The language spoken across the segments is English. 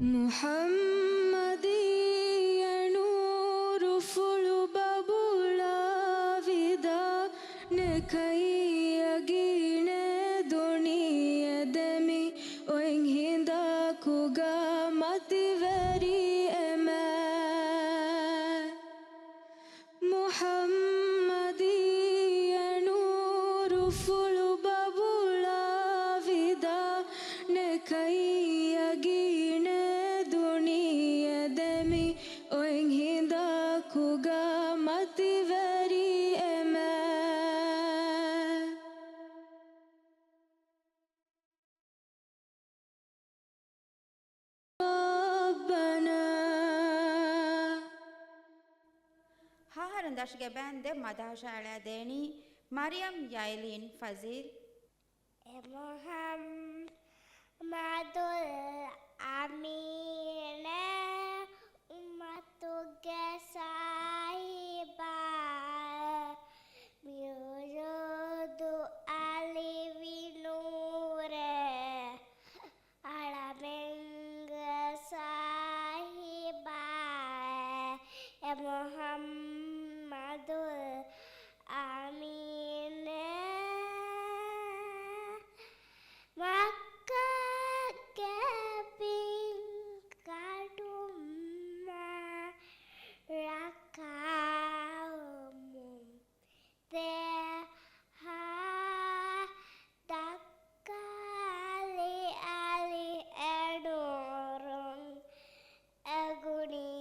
محمدي نور فلببولا vida nekayagine doniya demi oing hinda kuga mativeri ema Muhammadi nur fulbabula vida nekayagine duniya demi oing hinda kuga mativeri ema Haharandashge bende madahshala deni Maryam Yailin Fazil Muhammadul Amina ummatuge sahiba miujudu alivinure alamenga sahiba Muhammadul Amina maka keping kadumma rakaumum teha takali ali edurun aguni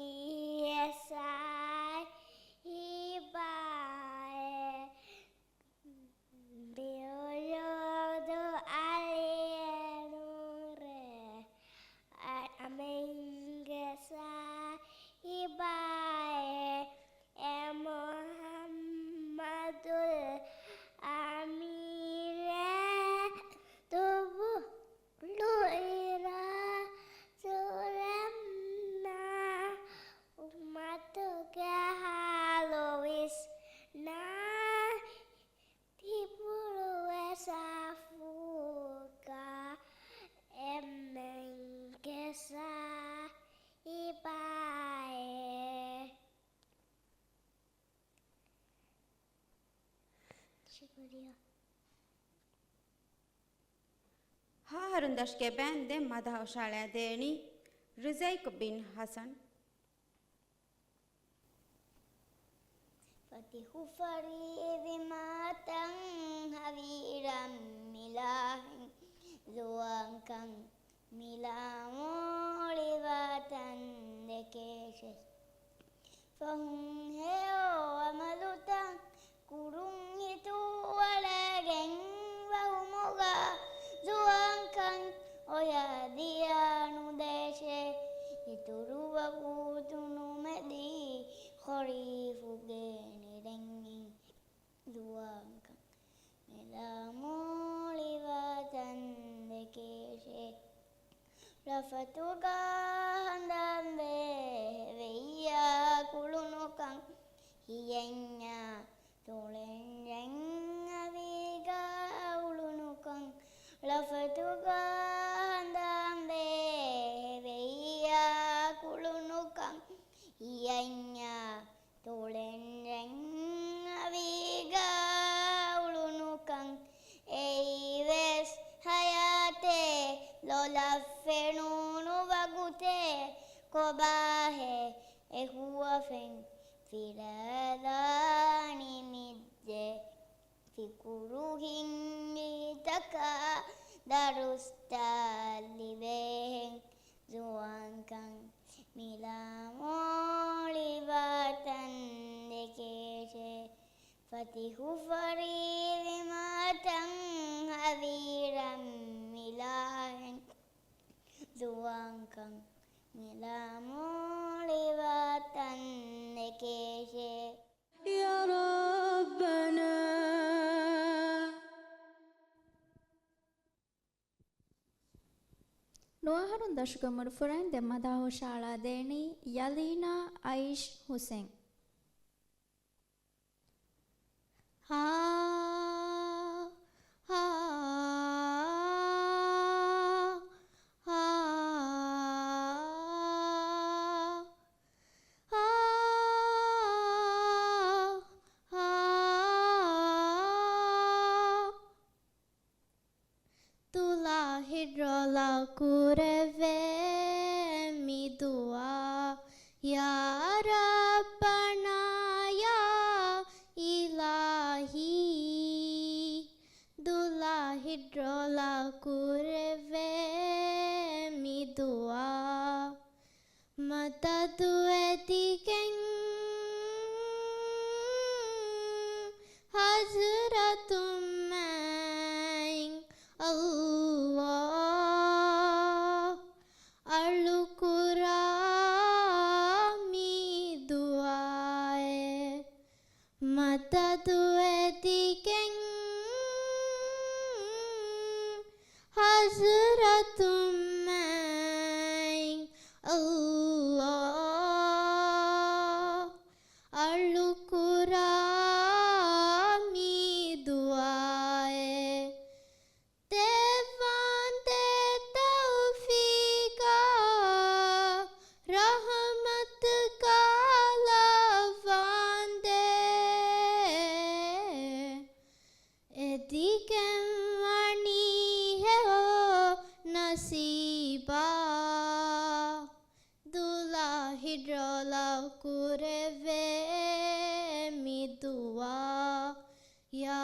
esai hibae Biojodo alienure amengesa ibae Muhammadul amire tubuh luira suremna umat halois na Tipulu esafuka emengkesa ibae. Syukuria. Haharandashge bende madahshala deni Rizaik bin Hassan Fatihu faridi matang haviram milahin zuangkang milamolivatan dekeshes Fahung heo amalutang kurung itu walageng wahumoga zuangkang oya dianu deshe ituruwa kutunu medi khorifu geni denging zuangkang milamolivatan dekeshe Lafatuga handambe veia kulunukang hiyenya tolenjeng aviga ulunukang Lafatuga handambe veia kulunukang hiyenya tolenjeng aviga ulunukang eives hayate Lola fenunu bagute kobahe ehuafen filadani midde fikuruhin itaka darustalibeng zuangkang milamolivatan dekeshe Fatihu faridi matang haviram milahin zuangkang milamolivatan dekeshe Ya Rabbana Noaharun dashgamur furende madahshala deni Yalina Aish Hussein Ha ha ha matatu etiken hazratum main Allah alukurami duae matatu etiken hazratum main Allah alukurami duae devante taufika rahmat kalavande ediken wani heo nasiba dula hidrola kureve midua ya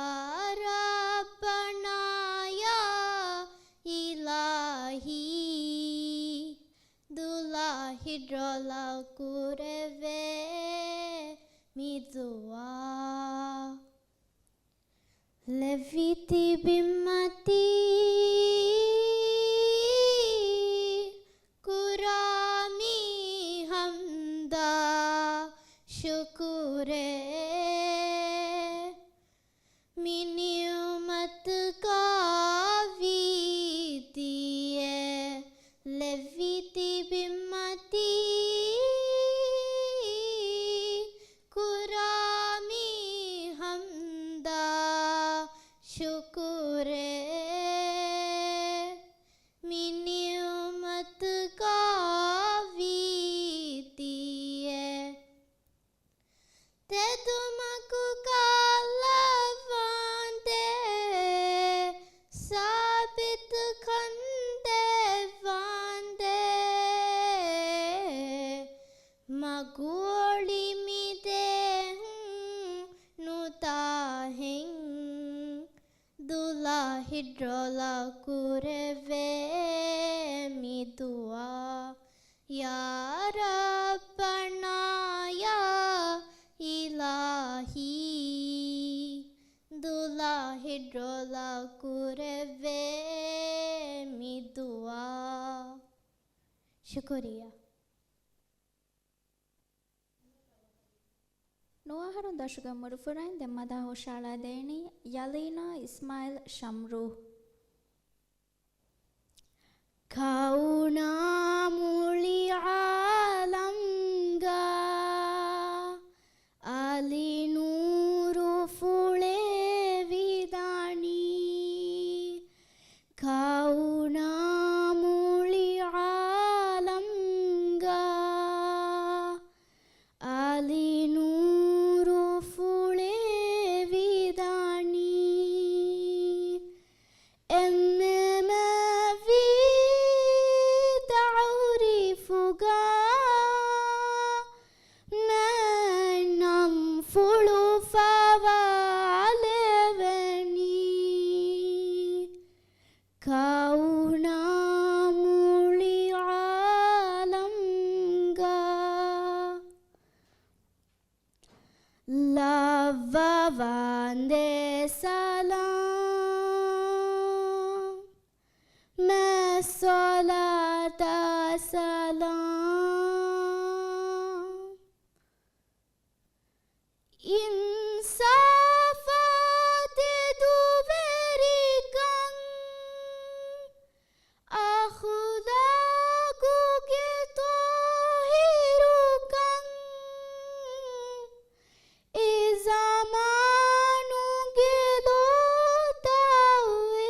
rabbana ya ilahi dula hidrola kureve midua leviti bimmati kurami hamda shukure miniumat ka vidiye leviti bimmati kurami hamda shukure miniumat ka vidiye te tumaku kalavante sabit khande vande magoli mide nutahin dula hidrola kureve midua ya rabbana ya ilahi dula hidrola kureve midua shukriya Nuaharun dashugam murfurain de madaho shala deni Yalina Ismail Shamru kauna muli alamga ali nuru fule vidani kauna muli alamga ali nuru fule vidani emmema vida'urifuga manam fulu favalevani kauna muli alamga lavavande salam ma salata salam insafate duverikan akhlaku gitu hirukan izamanu gitu tawis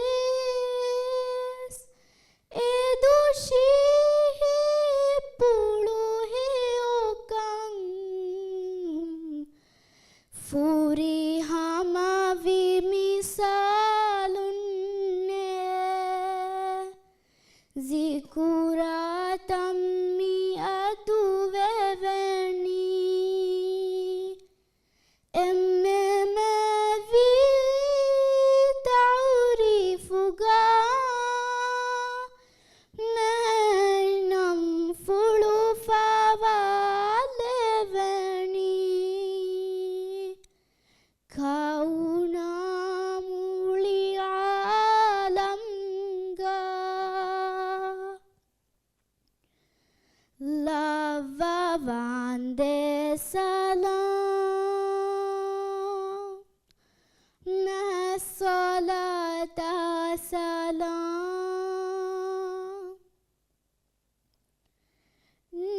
edushi pulu lavavande salam nasolata salam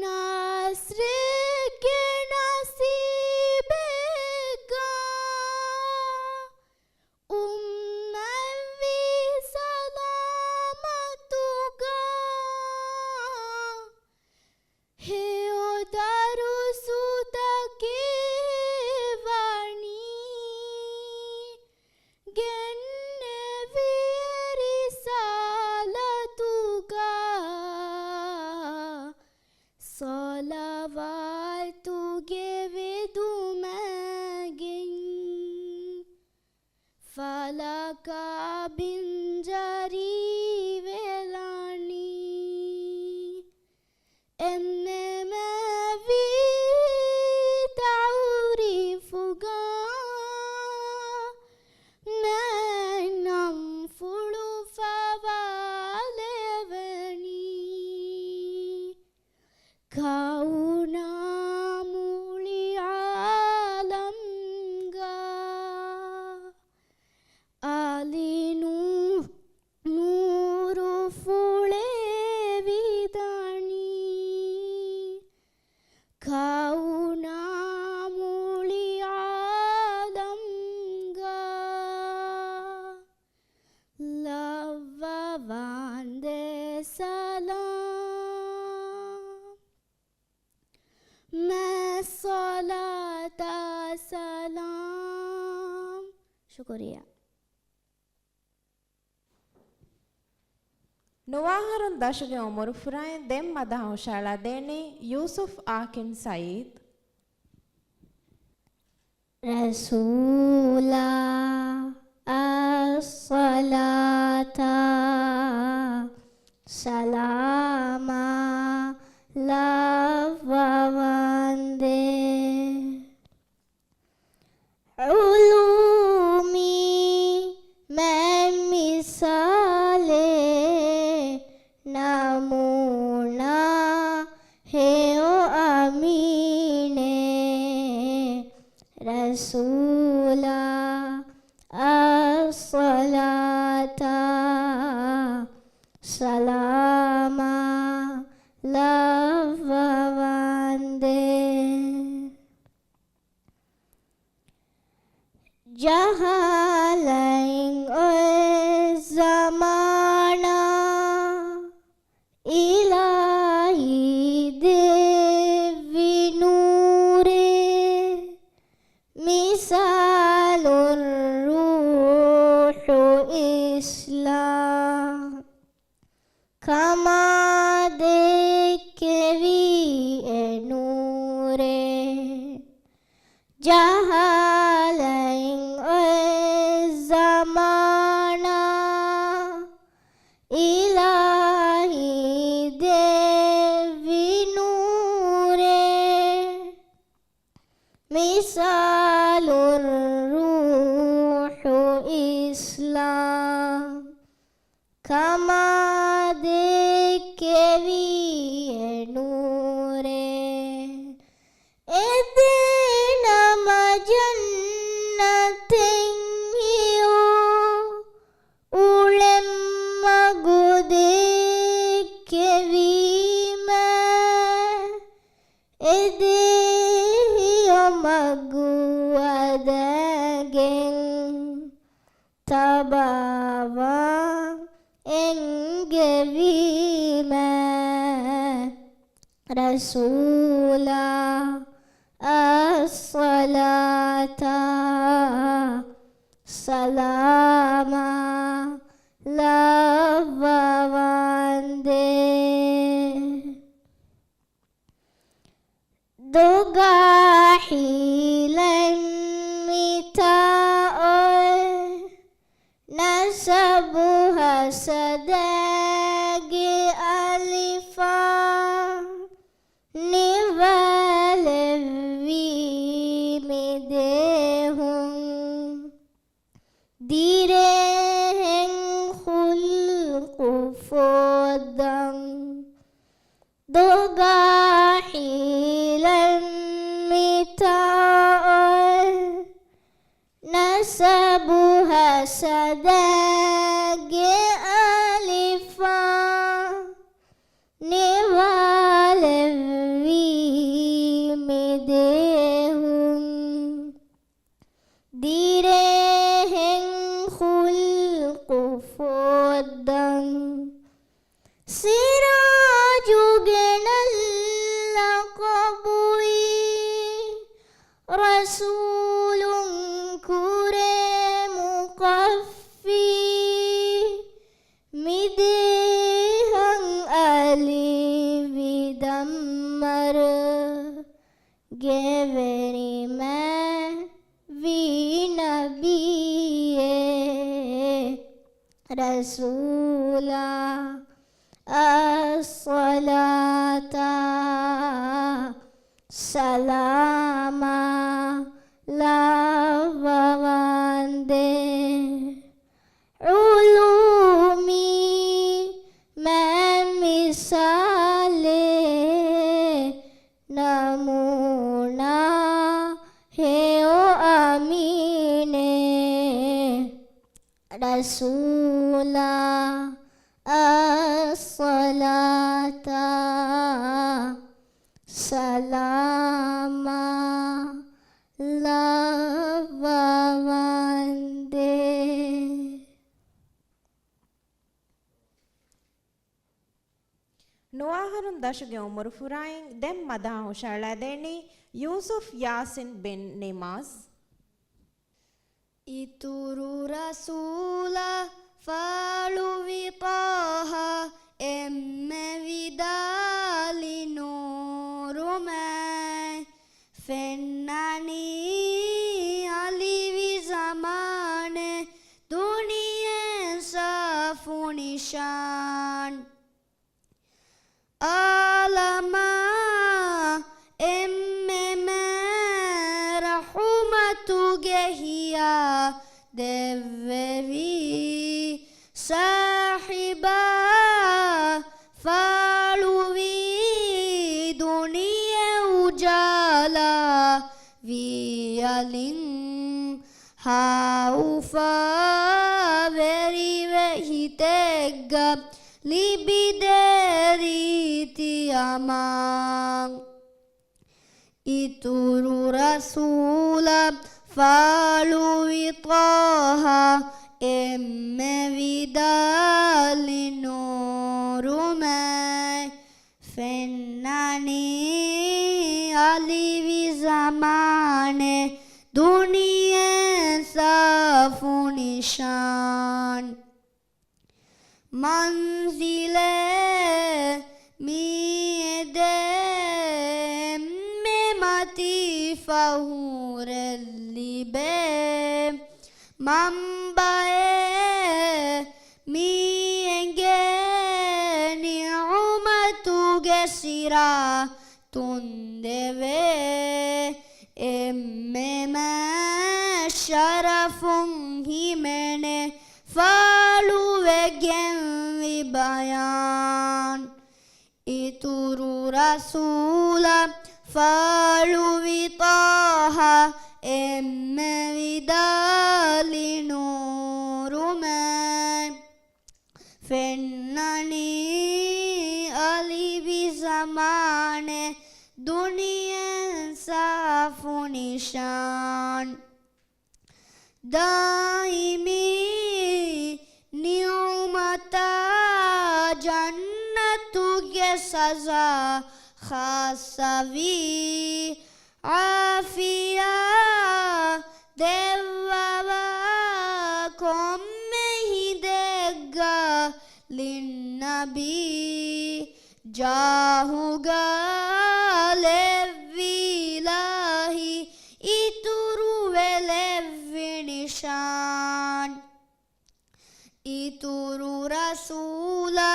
nasrige nasibega ummavi salamatuga Heo daru sudake vani genne veri salatuga salawatu gevedu magin falaka binjari velani إنما في تعريفك ما ننفل فوالبني كونا مولي عالمغا آلينو نور فولي vidani kauna muli alamga lavavande salam masolata salam shukriya Nuwaharun dashge umur furain dem madahu shala deni Yusuf Akin Said Rasula as-salata salama lavavande ulumi man misale namuna heo amine rasula as-salata salama lavavande jahalaing oe zamana ilahi devi nure misalur ruhu islam kama dekevi enure jahalaing zamana ilahi devi nure misalur ruhu islam kama dekevi enure edena majannatin hiyo ulem magudekevima edehiyo maguadageng tabawa engevima rasula as-salata salama lavavande dogahilan mitaoy nasabu hasadagi alifa nivalevi midehum direheng khul قاحلا متاع نسبها سداج ألفا نوال مدهم ديرهن خلق فودن سراج جنل قبوي رسول كريم قفي مدهن ألي بدمر جبري ما في نبي رسولا الصلاة سلاما لافوانده علومي من مثاله نمونا هيو أمينه رسولا الصلاة سلاما لافوانده. ನುವಾಹರುನ್ ದಶಗೆ ಉಮರು ಫುರಾಯಿನ್ ದೆಮ್ ಮದಾ ಹುಷಾಳಾದೇನಿ ಯೂಸುಫ್ ಯಾಸಿನ್ ಬಿನ್ ನಿಮಾಸ್ Ituru rasula faluwi taha emme vidali nurumai fennani alivi zamane duniyen safunishan alama emme rahumatu gehiya devevi sahiba faluvi duniya ujala vialin haufa veri vehitega libideriti amang ituru rasula faluwi taha emme vidali nurumai fennani alivi zamane duniyen safunishan manzile miede memati fahurellibe mambae mienge ni'umatu gesira tundeve emmema sharafun himene faluve genvi bayan ituru rasula faluvi taha emme vidali nurumai fennani alivi zamane duniyen safunishan daimi ni'mata jannatu gesaza khasavi afiya devava komme hidegga linnabi jahuga levvilahi ituru velevvinishan ituru rasula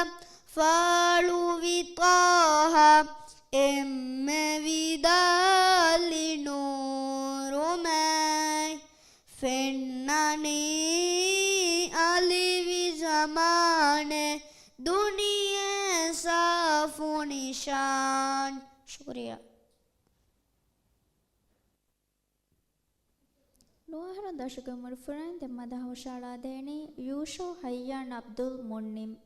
faluvi taha emme vidali nurumai fennani alivi zamane duniyen safunishan Ramzan. शुक्रिया। Nuahara Dashuga Murfuran, the Madaho Shala Deni, Yusho Hayyan Abdul Munnim.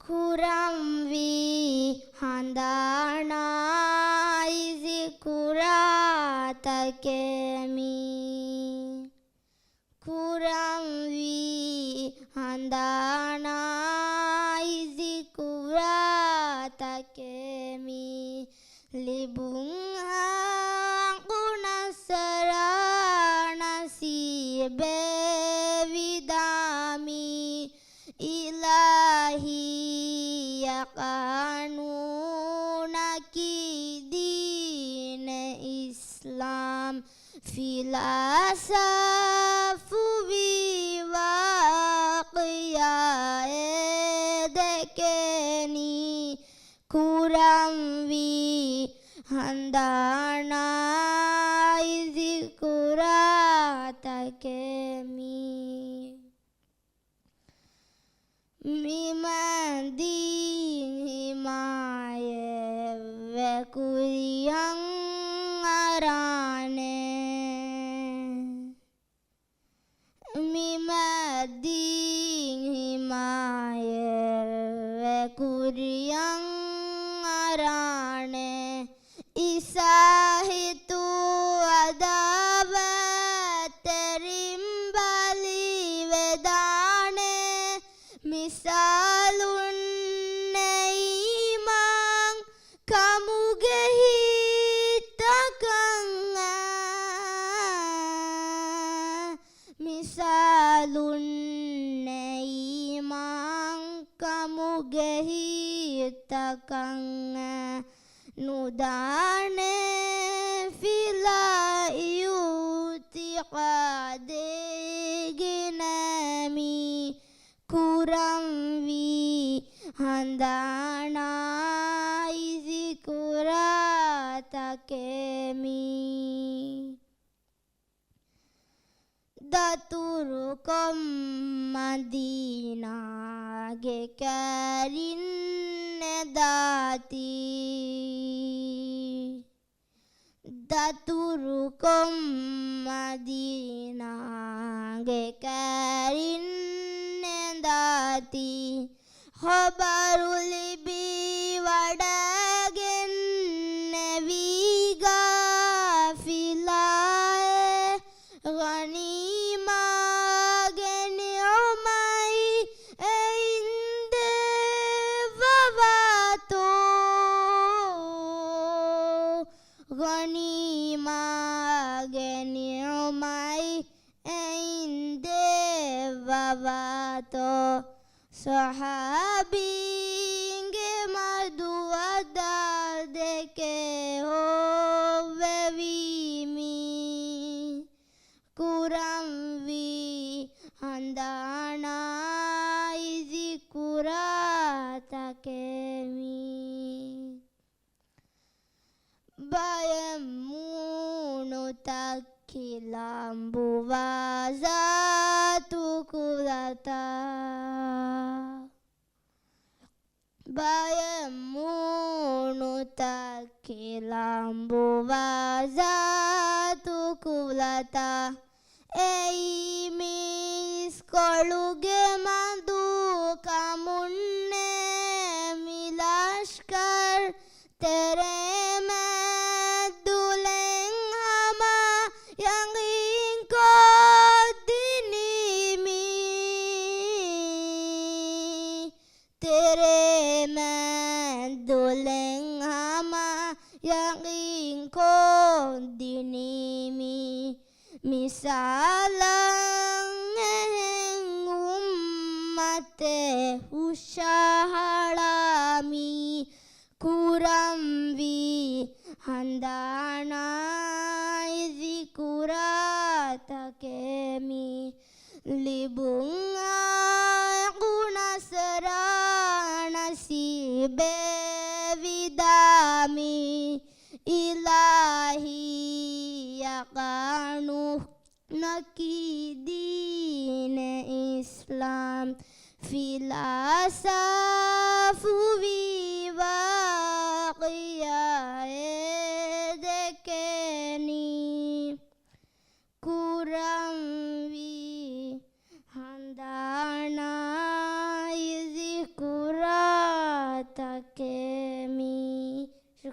Kuramvi handana izi kurata kemi. Kuramvi handana izi kurata kemi. Libungha kunasarana si bevidami. Ilahi yakanuna ki din Islam filasafu viwaqiya edekeni kuramvi handana izi kurata kemi. Mimanding himaye vekuriyang arane. Mimanding himaye vekuriyang arane. Isahitu adabat terimbali vedane. Misalun neimang kamugehitakan. Misalun neimang kamugehitakan. Nudane fila yutiqadeginami. Kuramvi handana izi kurata kemi. Daturukom Madina gekarin nedati. Daturukom Madina gekarin nedati. Khabarul bi wadagen neviga filae ghanima geni umai einde vavato. Ghanima geni umai einde vavato. Sahabinge maduada deke hovevimi. Kuramvi handana izi kurata kemi. Bayamunu takilambu vazatu kulata. Bayamunu takilambu vazatu kulata. Eimis koluge madu kamunne milashkar tere meduleng hama yang ingko dinimi. Tere meduleng hama yang ingko dinimi. Misalang eheng ummate usyahalami. Kuramvi handana izi kurata kemi. Libunga kunasarana si bevidami. Ilahi yakanu nakidine Islam filasafu viwaq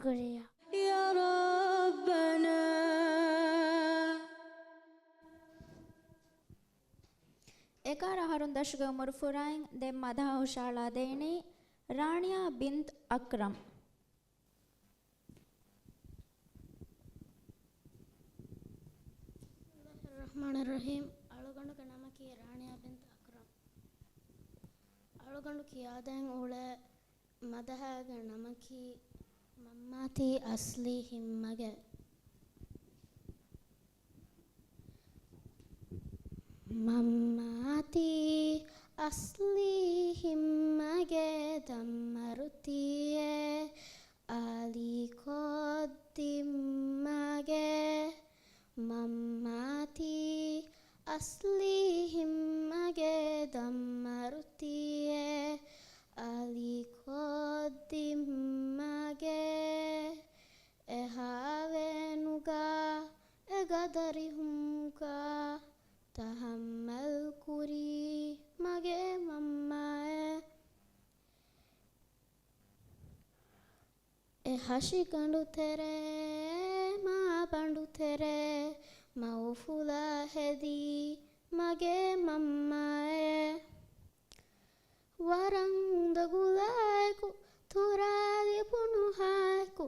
शुक्रिया يا ربنا Ekara harun dashga murfurain dem madha hoshala deni Rania bint Akram. Bismillahirrahmanirrahim. Alugandu kanamaki Rania bint Akram. Alugandu kiyadan ule madha ganamaki mammati asli himmage. Mammati asli himmage dammarutiye ali koddimmage mammati asli himmage dammarutiye ali koddimmage ehavenuga egadarihumka tahammal kuri mage mammae hashi gandu tere ma bandu tere maufula hedi mage mammae warang dagulaiku turali punuhaiku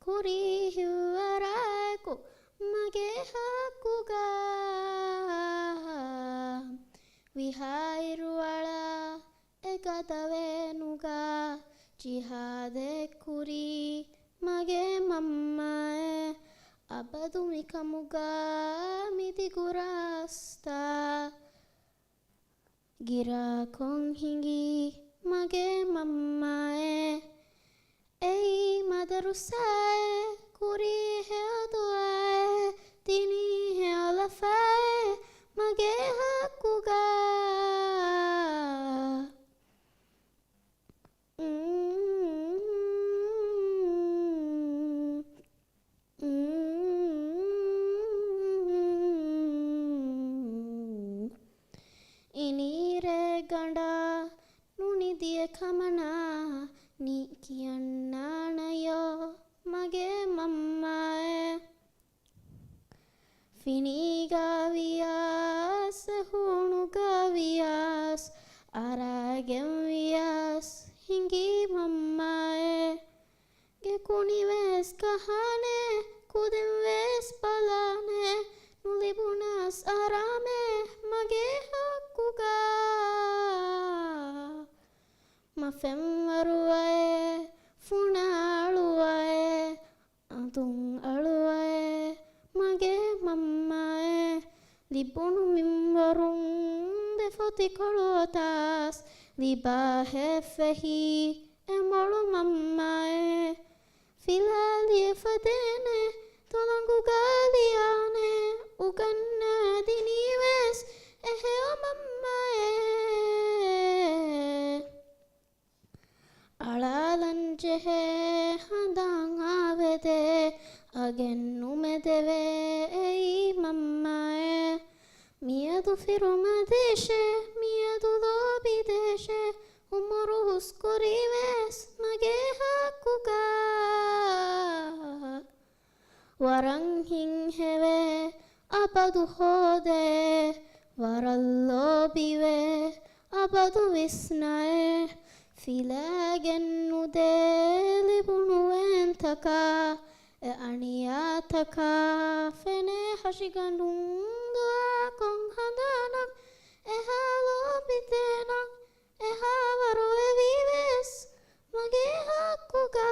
kuri hiwaraiku mage hakuga Vihairuala ekadavenuga jihade kuri mage mammae abadumikamuga midigurasta gira konhingi mage mammae ei madarusae kuri headuae tini healafae mage hakuga inire ganda nuni diye kamana ni kiyanna yo mage mammae Finiga vias, hunuga vias, aragem vias, hingi mammae. Ge kuni ves kahane, kudem ves palane, nulibunas arame, mage hakuga. Mafem aruae, funaluae, adung aluae. Mage mammae libonu mimbarung defoti kolotas liba hefehi emolo mammae filali efadene tolangu galiane uganna dinives ehe o mammae alalanjehe handang avede Agen umedeve ei mammae Miadu firuma deshe Miadu lobi deshe Umurus korives Mage hakuga Warang hingheve Abadu hode Varallobive Abadu visnae Filagen nude Libunu entaka Aniyataka fene hashigandung dua kong handanak ehalo bitenak ehavaro evives mage hakuga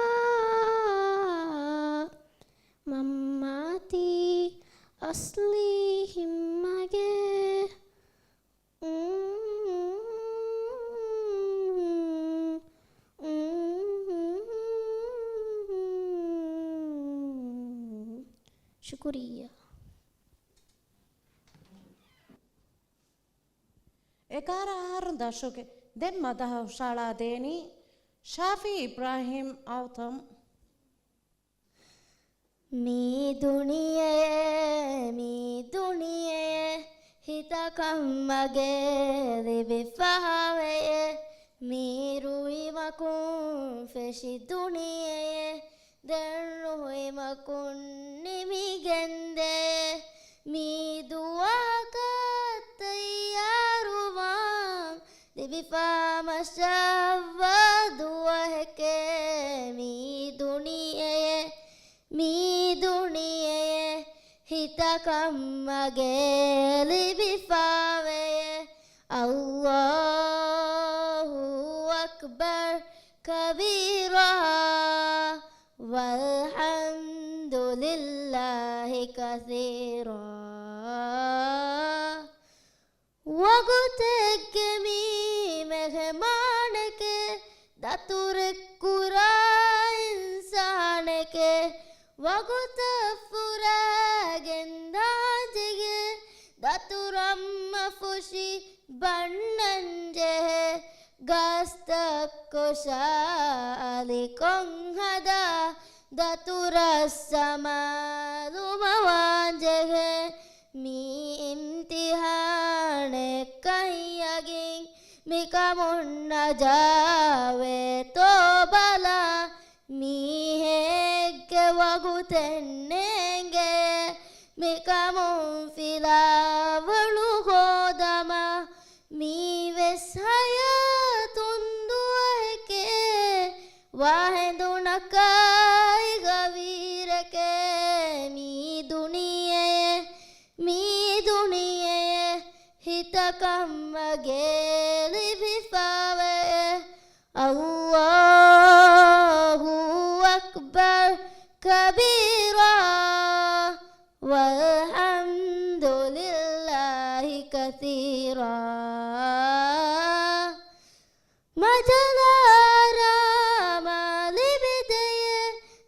mammati asli himmage Shukriya. Ekara harun dashoke dem madha hoshala deni Shafi Ibrahim Autam Mi duniye hita kammage libi fahawe mi rui makun feshi duniye der kunni gende mi dua katayarumam devi fama shavva dua heke mi duniye hita kammage libi fave Allahu akbar kabira walhamdulillahi kathira waguteke mi mehmaneke dature kura insaneke waguta furagendajege daturamma fushi bannanje gasta koshali konghada daturasamalumawanjege mi imtihane kayyagin mikamunna jave to bala mi hegge wagutennenge mikamun filavalu hodama mi vesayatun duake wahendunakai gavirake mi duniye hitakamage libifave Allahu akbar kabira walhamdulillahi kathira majalara malibideye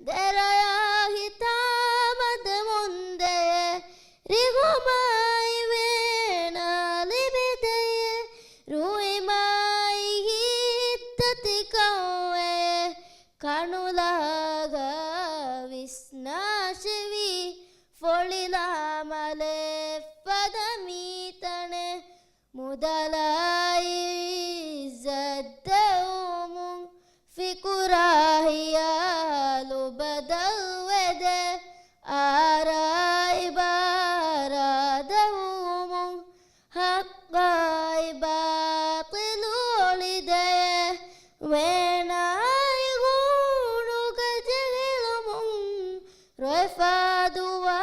deraya hitamad mundeye rigumai vena libideye ruimai hitatikawe kanulaga visnashvi ಫೊಳಿಲಾಮಲೆ ಪದಮೀತನೆ ಮುದಲಾಯಿ ಜದ್ದವು ಫಿಕುರಾಹಿಯಾಲು ಬದಲ್ವೆದೆ Arayi ಬಾರಾದವು ಹಕ್ಕಾಯಿ ಬಾತಿಲು ಒಳಿದೆ ವೇನಾಯಿ ಗೂಡು ಗಜಗಿಳು ರಫಾದುವಾ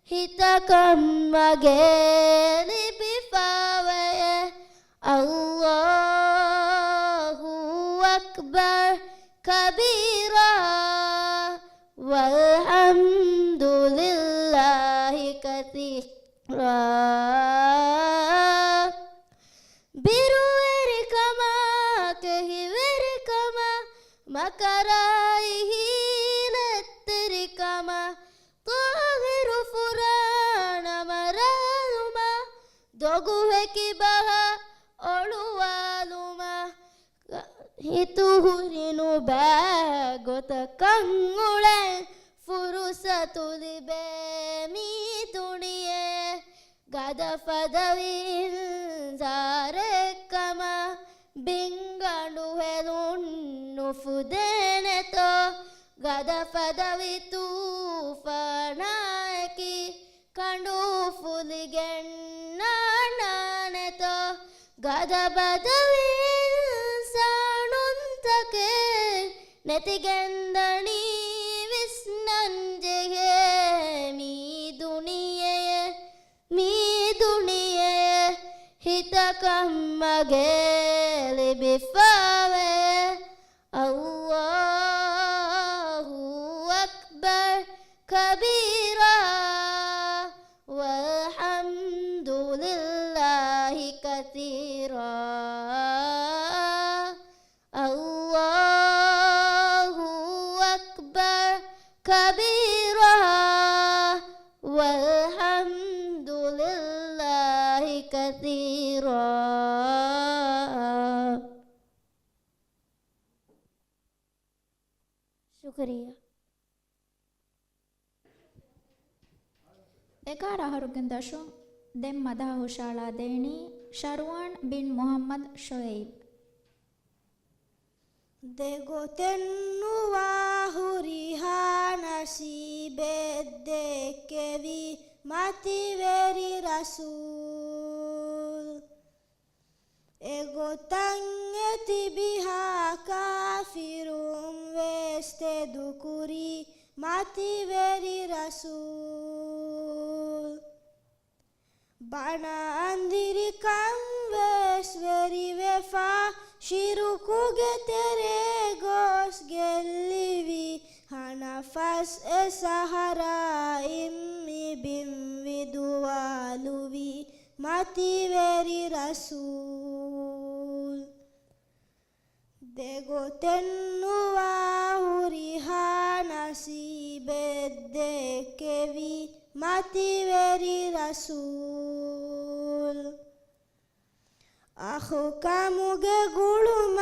hitakamage libifave Allahu akbar kabira walhamdulillahi kathira biru erikama kehiverikama makarai hiletterikama tahiru furana maraluma doguheki baha oluwaluma hituhurinu bagota kangule furusatulibe mi duniye gada fadavin zarekama bingandu helunnu fudeneto gada fadavitu fanaki kandu fuligennaneto gada badavin sanuntake netigendani visnanjege mi duniye hitakamage libifave Allahu akbar kabira walhamdulillahi kathira Allahu akbar kabira walhamdulillahi kathira शुक्रिया 11 Harukendashung ದೆಂ ಮದಾಹು ಶಾಳಾ ದೇಣಿ ಶರ್ವಾನ್ bin Mohammed ಶೊಯೈಬ್. දෙගොතෙන්නුවා හුරිහා නසීබෙද්දෙක්කෙවි මතිවෙරි රසූල් එගොතන් එතිබිහා කාෆිරුම් වෙස්තෙදුකුරි මතිවෙරි රසූල් බණ අන්දිරිකම් වෙස්වෙරි වෙෆා ಶಿರುಕುಗೆ ತೆರೆ goes ಗೆಲ್ಲಿವಿ ಹಣಫಸ್ A ಸಹರ ಇಮ್ಮಿ ಬಿಂವಿದುವಾಲುವಿ ಮತಿವೆರಿ ರಸೂಲ್ ದೆಗೊತೆನ್ನುವ ಹುರಿಹಾ ನಸೀಬೆದ್ದೆಕೆವಿ ಮತಿವೆರಿ ರಸೂಲ್ ಅಹು ಕಮುಗೆ ಗುಳುಮ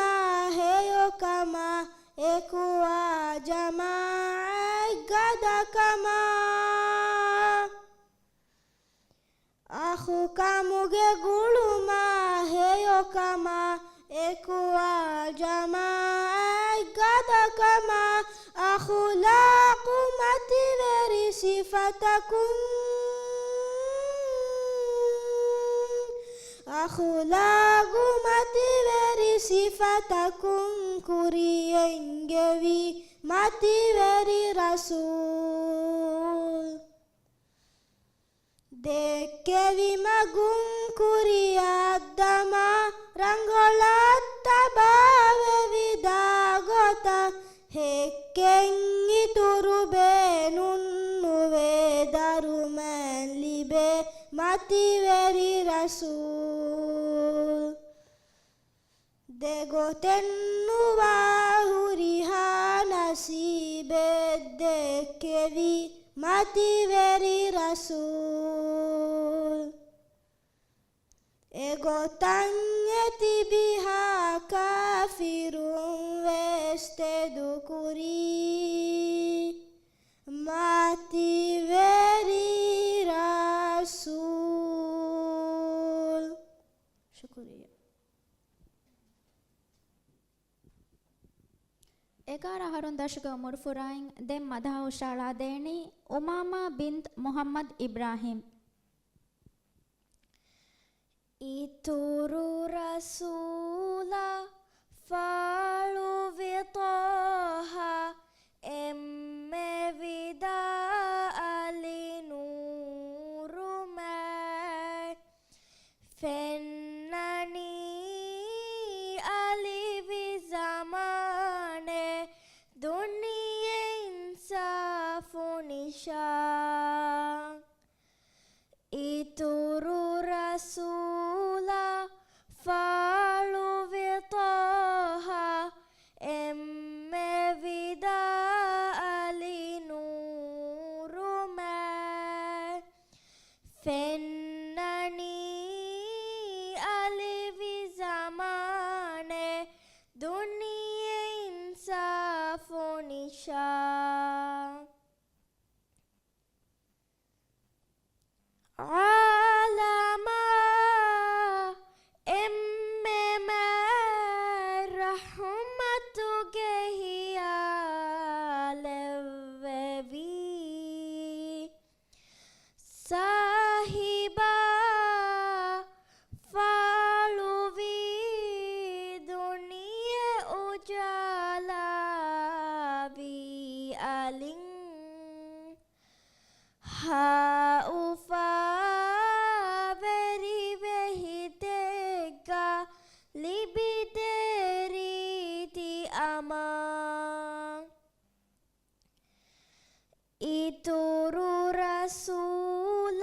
ಹೇಯೋ ಕಮ ಎಕುವ ಜಮಾ ಗದ ಕಮ ಅಹು ಕಮುಗೆ ಗುಳುಮ ಹೇಯೋ ಕಮ ಎಕುವ ಜಮಾ ಗದ ಕಮ ಅಹು ಲಾಕು ಮತಿವೆರಿ ಸಿಫತಕುಂ ಅಹುಲಾಗು ಮತಿವೆರಿ ಸಿಫತಕುಂ ಕುರಿಯಂಗೆವಿ ಮತಿವೆರಿ ರಸೂಲ್ ದೆಕ್ಕೆವಿ ಮಗುಂ ಕುರಿಯದ್ದಮ ರಂಗೊಳತ್ತ ಬಾವೆವಿದಾಗೊತ ಹೆಕ್ಕೆಂಗಿ ತುರುಬೆ ನುಣ್ಣುವೆ ದರುಮಲ್ಲಿಬೆ ಮತಿವೆರಿ ರಸೂಲ್ ದೆಗೊತೆನ್ನುವ ಹುರಿಹಾ ನಸೀಬೆದ್ದೆಕ್ಕೆವಿ ಮತಿವೆರಿ ರಸೂಲ್ ಎಗೊತಂ ಎತಿಬಿಹಾ ಕಾಫಿರುಂ ವೆಸ್ತೆದುಕುರಿ ಮತಿವೆರಿ ರಸೂಲ್. ಶುಕ್ರಿಯ. 11 ಹರುಂದಶಗ ಮುರ್ಫುರಾಯಿಂಗ್ ದೆಂ ಮದಾಹು ಶಾಳಾ ದೇಣಿ ಉಮಾಮಾ ಬಿಂತ್ ಮೊಹಮ್ಮದ್ ಇಬ್ರಾಹಿಂ. ಇತುರು ರಸೂಲ ಫಾಳು ವಿತೋಹ ಎಮ್ಮೆ ವಿದಾ ಅಲಿ ನೂರು ಮೈ ಫೆನ್ನನಿ ಅಲಿ ವಿಜಮಾನೆ ದುನಿಯೆ ಇನ್ಸಾಫು ನಿಶಾ ಇತುರು ರಸೂಲ ಫಾಳು ವಿತೋಹ ಎಮ್ಮೆ ವಿದಾ ಅಲಿ ನೂರು ಮೈ ಫೆನ್ನನಿ ಅಲಿ ವಿಜಮಾನೆ ದುನಿಯೆ ಇನ್ಸಾಫು ನಿಶಾ ಆಲಮಾ ಎಮ್ಮೆ ರಹಮತುಗೆ ಹಿಯಾಲೆವೆವಿ ಸಾಹಿಬಾ ಫಾಳುವಿ ದುನಿಯೆ ಉಜಾಲಾವಿ ಅಲಿಂ ಹೌಫಾ ವೆರಿ ವೆಹಿತೆಗ ಲಿಬಿದೆರೀತಿ ಅಮಾ ಇತುರು ರಸೂಲ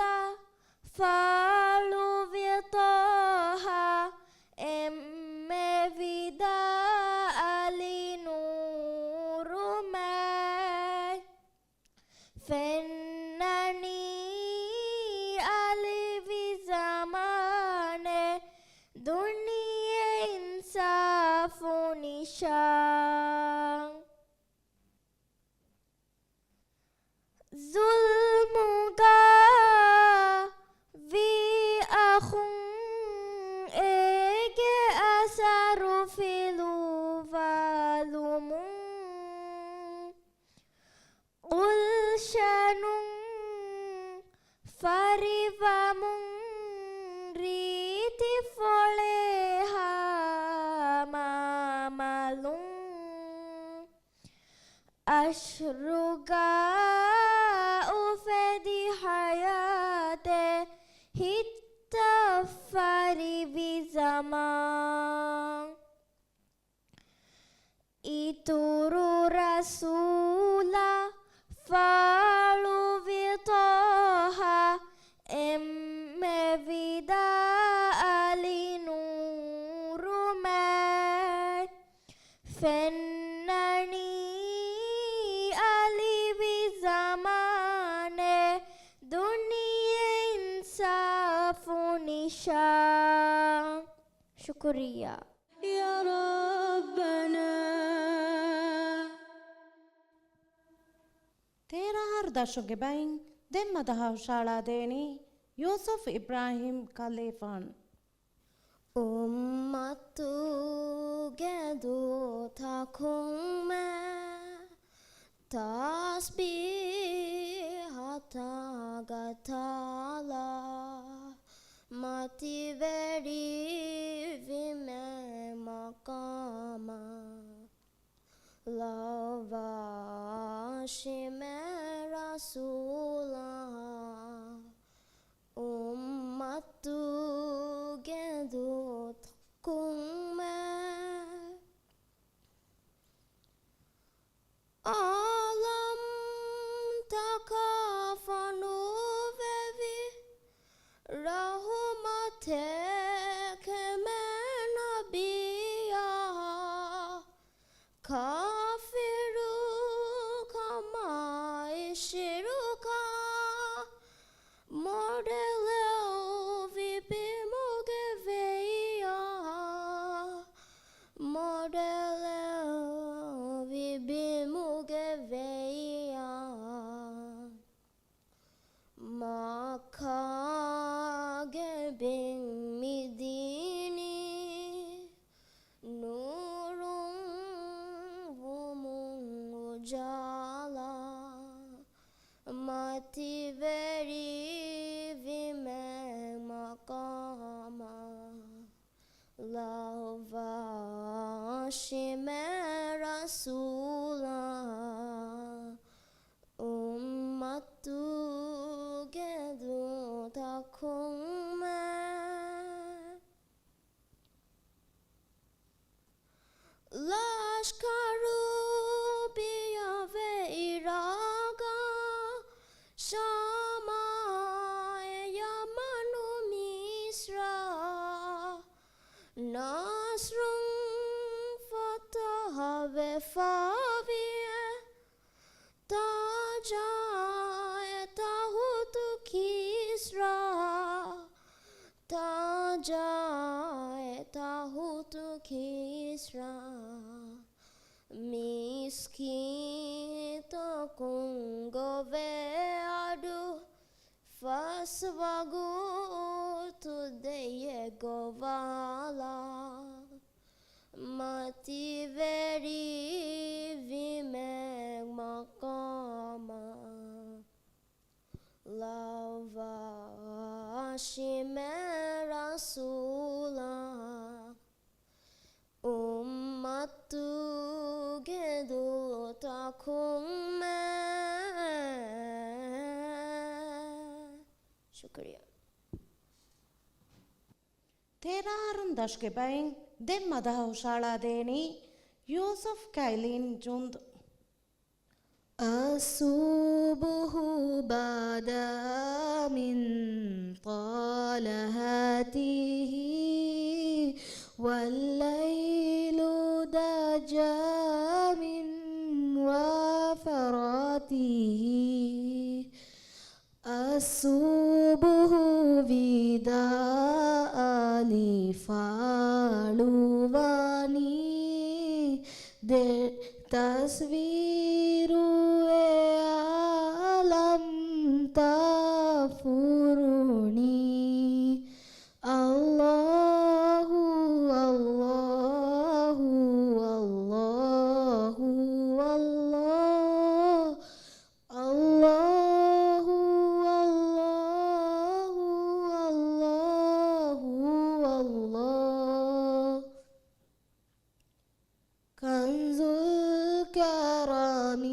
ಫಾಳು ವಿತೋಹ ಎಮ್ಮೆ ವಿದಾ ಅಲಿ ನೂರು ಮೈ ಫೆನ್ನನಿ ಅಲಿ ವಿಜಮಾನೆ ದುನಿಯೆ ಇನ್ಸಾಫು ನಿಶಾ ಜುಲ್ಮುಗ ವಿ الرجاء فدي حياته التفاري بزمان ituru rasula falu vitoha emme vida alinurumai fennani alivi zamane dunia insafunisha shukriya يا ربنا. तेरा हर दशक बाइन दे मदहा शाला देनी Yusuf Ibrahim कलेफान ummatu gedu takume tasbihata gatala mati veri vime makama lava shime rasula ummatu gedu takume alam takafanu vevi rahmatek menabiya kafiru kama ishiruka modeleu vibimugeveya modeleu vibimugeveya makage midini nurung vumung ujala mati veri vime makama lava shime rasula ummatu gedu takume lashkaru biyave iraga shama yamanu misra nasrun fataha vefavie taja tahutu kisra taja tahutu kisra miskito kungove adu fasvagu tudeye govala mati veri vime makama lava shime rasula ummatu gedu takume shukriya तेरा हरन दशक बाइन दे मदहा शाला देनी Yusuf Kaelin जुंद الصبح بدا من طلهته والليل دجى من وفراته الصبح وداء لفالواني تصوير عالم تفرني الله الله الله الله الله الله الله كنز الكرم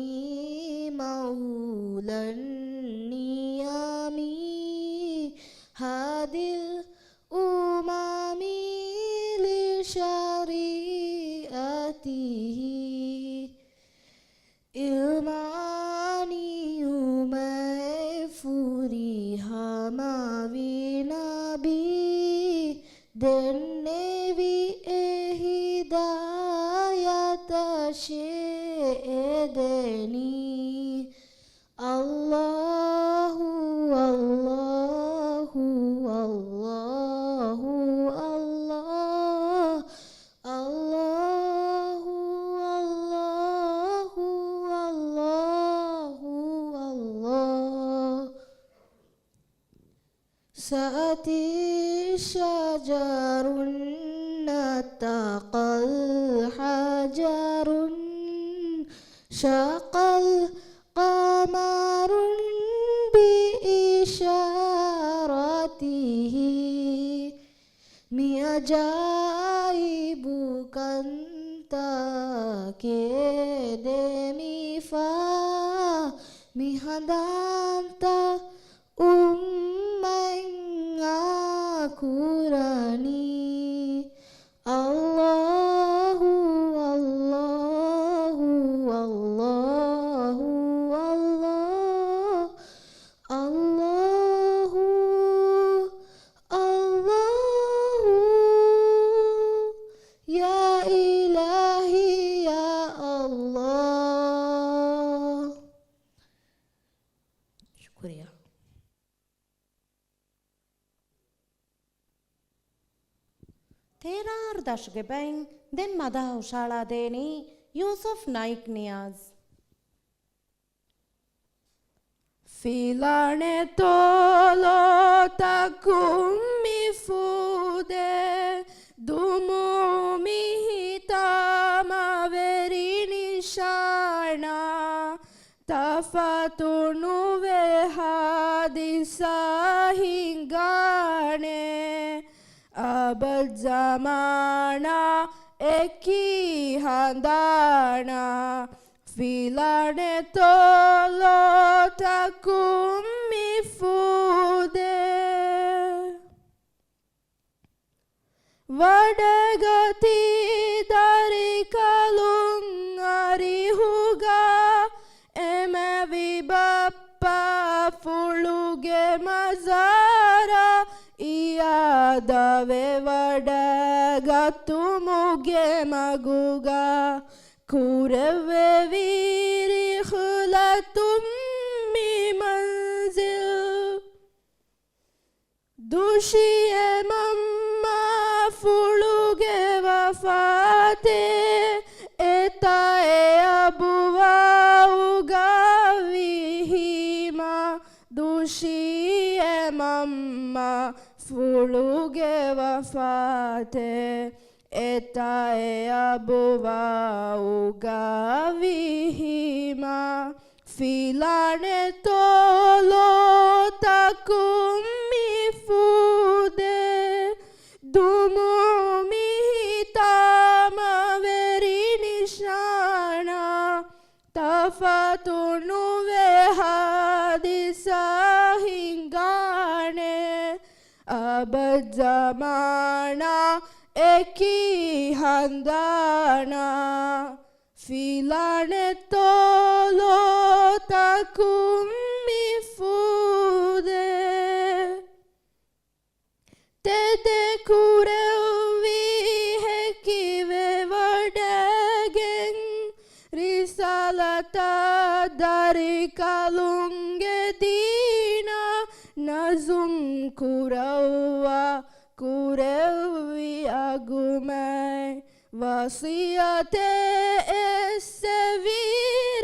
سأتي شجر نطق الحجر شق القمر بإشارته Mi ajaibu kanta kede mi fa mi handanta ummeng akurani Allahu Allahu Allahu Allah Allahu Allahu Ya ilahi ya Allah. Syukuriya. Terar dashgebeng den Madha Ushala Deni Yusuf Naik Niaz. Filane tolo takumi fude dumu mihita maverini shana tafatunu vehadisa hingane abad zamana eki handana Filane tolo takumi fude Vadagati dari kalung arihuga Eme vibappa fuluge mazara Iya dave vadagatu muge maguga Kureve viri khulatum mi manzil Dushiye mamma fuluge wafate Etae abuwa ugavihima Dushiye mamma fuluge wafate Etae abuwa ugavihima Filane tolo takumi fude Dumu mihita maverini shana Tafatunu vehadisa hingane Abad zamana eki handana Filane tolo takumi fude Tete kurevi hekive vadageng Risalata dari kalunge dina Nazum kurawa kurevi agumai Wasiyate essevi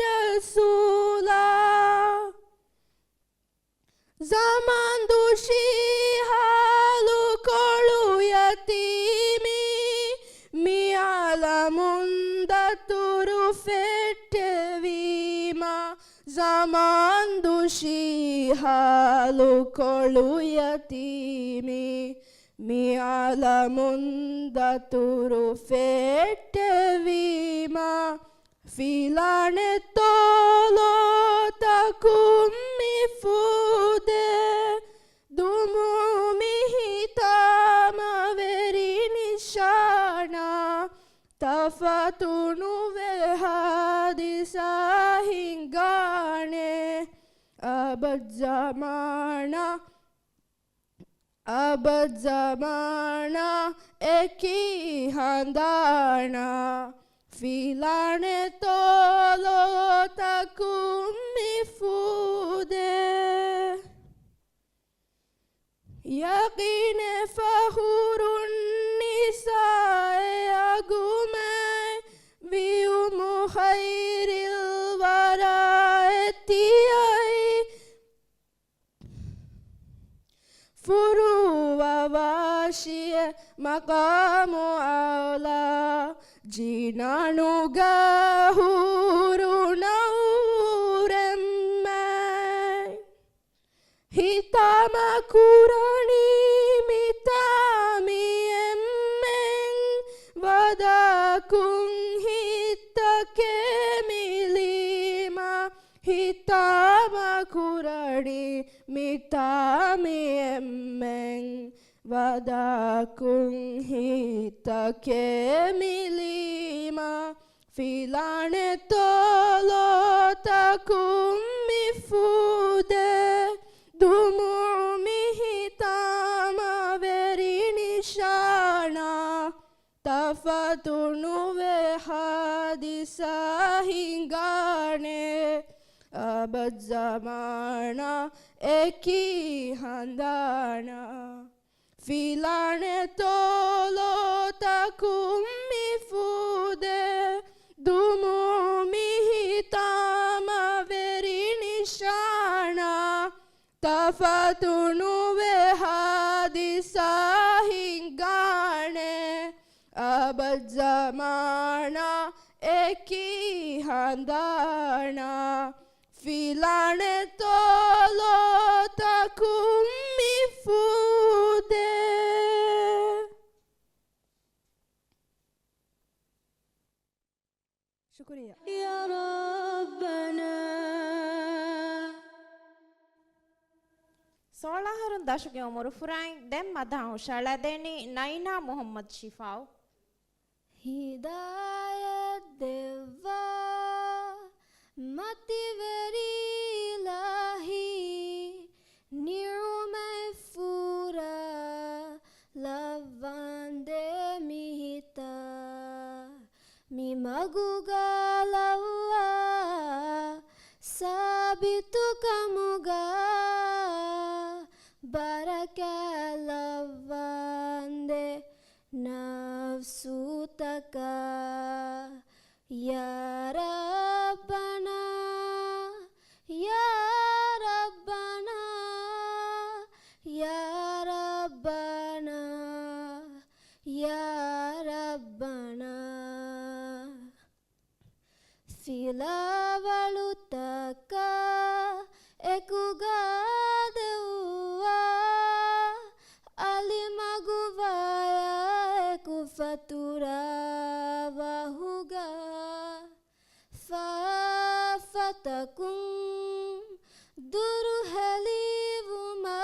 rasula Zaman dushi halu kolu yatimi Mi alamunda turu fettevima Zaman dushi halu kolu yatimi Mi alamunda turu fettevima Filane tolo takumi fude Dumu mihita maverini shana Tafatunu vehadisa hingane Abad zamana eki handana Filane tolo takumi fude Yaqine fahurun nisae agume Viumu khairil waraetiyai Furu maqamu aula jinanuga hurunaurenmai hitama kurani mitami emmeng vadakung hittake milima hitama kurani mitami emmeng vadakung hittake milima filane tolo takum mifude dumumi hitama verinishana tafatunu hadisa hingane abad zamana eki handana filane tolo takum mifude dumumi hitama verinishana tafatunu hadisa hingane abad zamana eki handana filane tolo takum mifude. शुक्रिया या रब्बना 16 දශකයේ උමරු ෆුරයින් දැන් මදහු ශලදෙනි නයිනා Muhammad ශිෆාව් Hidayat deva mativeri ilahi nirumai fura lavande mihita mi magugalawa sabitu kamuga barakallavande nafsutaka ya rabbana ya rabbana ya rabbana ya rabbana filavalutaka ekugadewa alimaguvaya ekufatura wahuga fafatakum duruhelivuma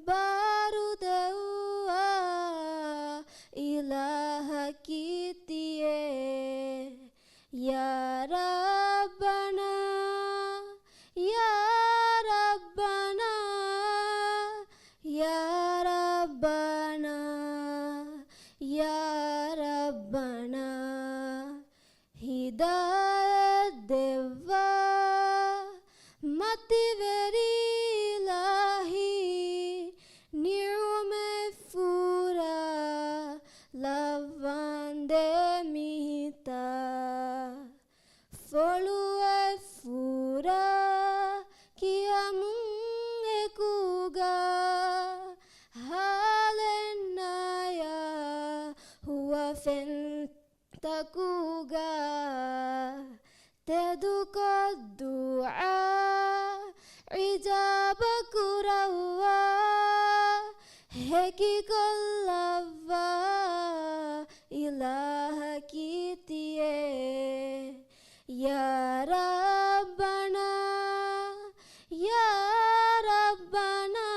barudewa ilaha kitiye ya rabbana ya rabbana ya rabbana ya rabbana hidayat deva mativeri ilahi nirume fura lavande mihita folue fura kiamun ekuga halenaya huwa fentakuga teduko dua ijaba kurawa heki kollava ilaha kitiye ya rabbana ya rabbana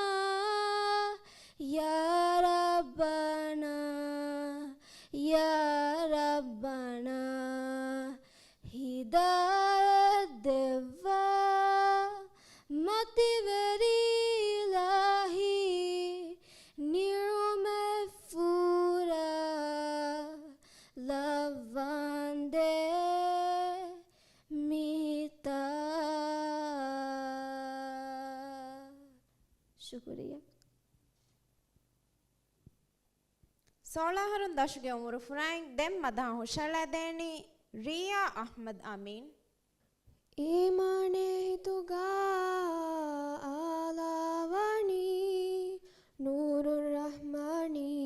ya rabbana ya rabbana hidayat deva mativeri ilahi nirume fura lavande mita शुक्रिया 16 දශකයේ උමරු ෆුරයින් දැන් මදහු ශලදෙනි රියා අහ්මද් අමීන් ईमाने तुगा आलावानी नूरुर रहमानी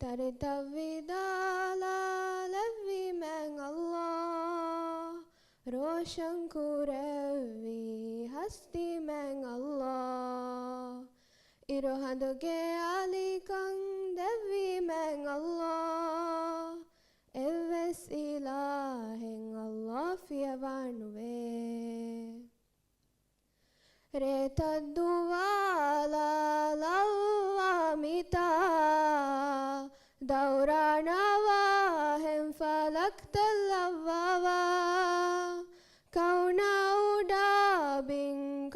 तरितविदाला लवी में अल्लाह रोशन कुरवी हस्ती में अल्लाह इरोहदुगे अली कंग देवी में अल्लाह एवस इलाहिं अल्लाह फियवानुवे रेतद्दुवाला लवामिता दौरानवाहिं फलक्तल्लवावा कौनाउडाबिं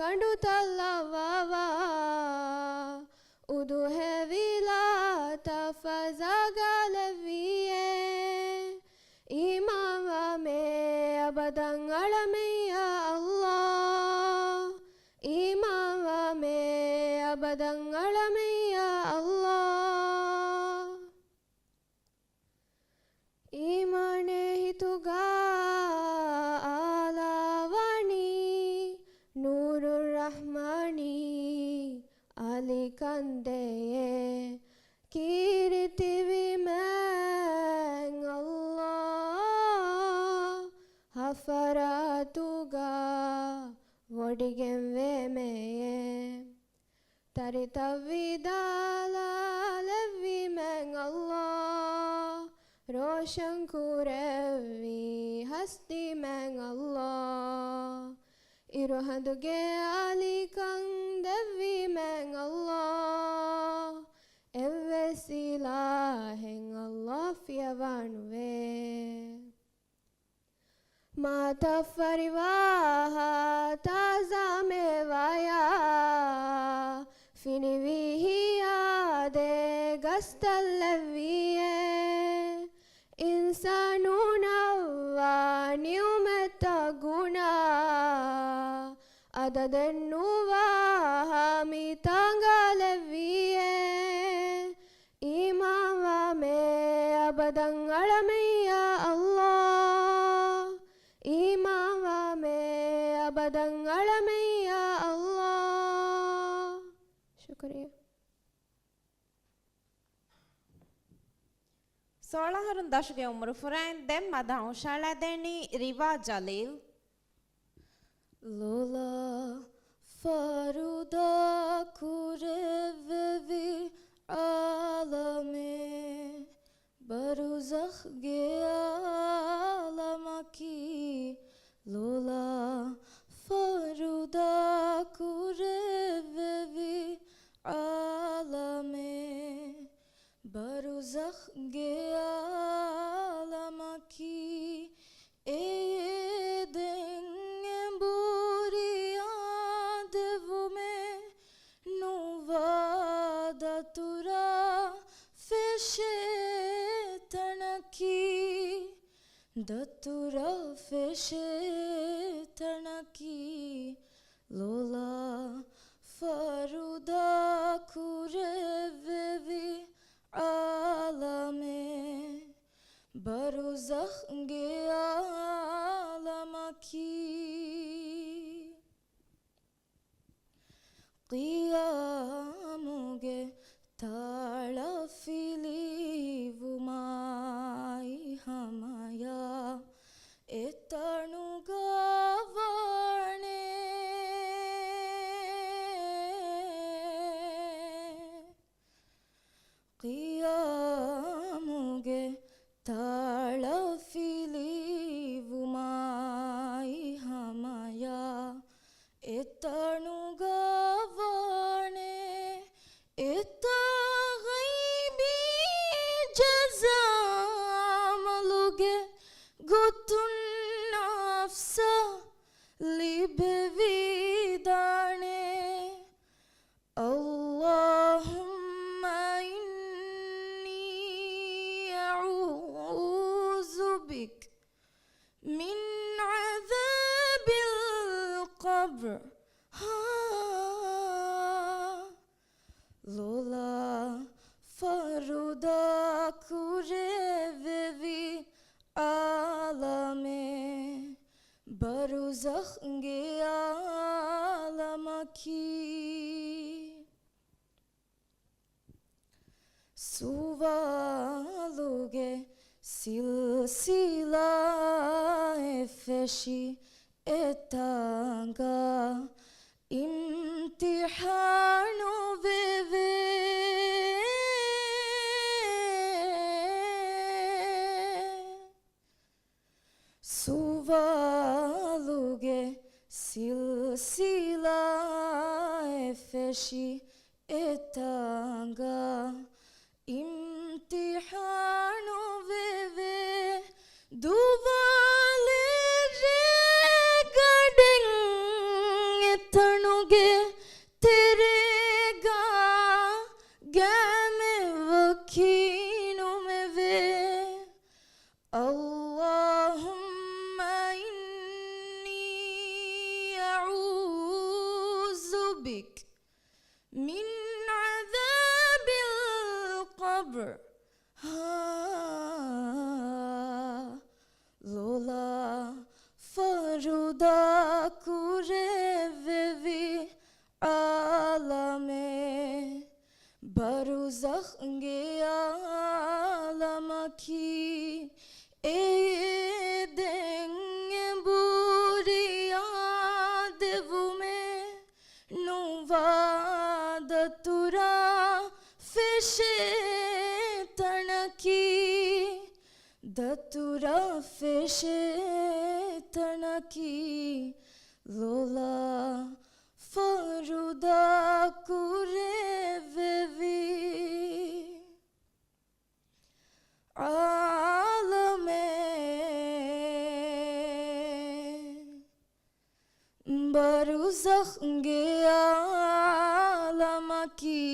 कंडुतल्लवावा उदुहे विलाता फज़ागलविये इमावा में अबदंगलमिया अल्लाह इमावा में अबदंगलमिया अल्लाह ईमाने हितुगा आलावानी नूरुर रहमानी अली कंदे कीर्ति विमंग अल्लाह हफरातुगा वोडिगें वे में तरितविदाला लवी में अल्लाह रोशन कुरवी हस्ती में अल्लाह इरोहदुगे अली कंग देवी में अल्लाह एवस इलाहिं अल्लाह फियवानुवे माता फरिवाहा ताजा मेवाया फिनिविहिया दे गस्तलविये इंसानुनवा न्यूमतगुना अददनुवा हमितंगलविये इमावा में अबदंगलमिया अल्लाह इमावा में अबदंगलमिया अल्लाह शुक्रिया सोळाहरून दशके उम्र फुराइन देम मदाओ शाला देनी रिवा जलील लोला फरुदा कुरेवी आलमे बरुज़ख गे आलमकी लोला फरुदा कुरेवी आलमे बरुज़ख गे आलमकी ए देंगे बुरिया देवु में नुवादा तुरा फिशे तनकी दतुरा फिशे तनकी लोला फरुदा कुरेवी आलमे बरुज़ख गे आलमकी क़ियामुगे ताला फिलिवुमाई हमया एतनुगावणे क़ियामुगे ताला फिलिवुमाई हमया एतनुगावणे एता गैबी जज़ामलुगे गुतुन नफ्सा लिबविदाने अल्लाहुम्मा इन्नी अऊज़ु बिक मिन अज़ाबिल क़ब्र लोला फरुदा कुरेवी आलमे बरुज़ख गे आलमकी सुवा silsila efeshi etanga imtihanu veve suvaluge silsila efeshi etanga imtihanu veve duvale regading etanuge terega game vakinu meve Allahumma inni a'udhu bik min adhabil qabr Lola faruda kurevevi alame baruzakh nge alamaki edenge buriya devume nuvadatura feshe tanaki datura feshe tanaki lola faruda kurevevi alame baruzakh nge alamaki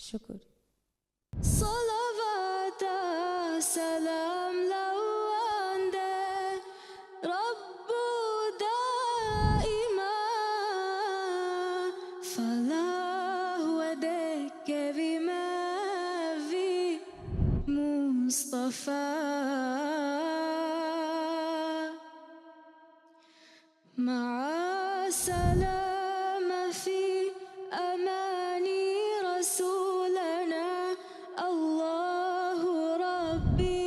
शुक्र صلوات سلام لو عند رب دائما فلا ودك بما في مصطفى مع سلام في أماني رسولنا الله ربي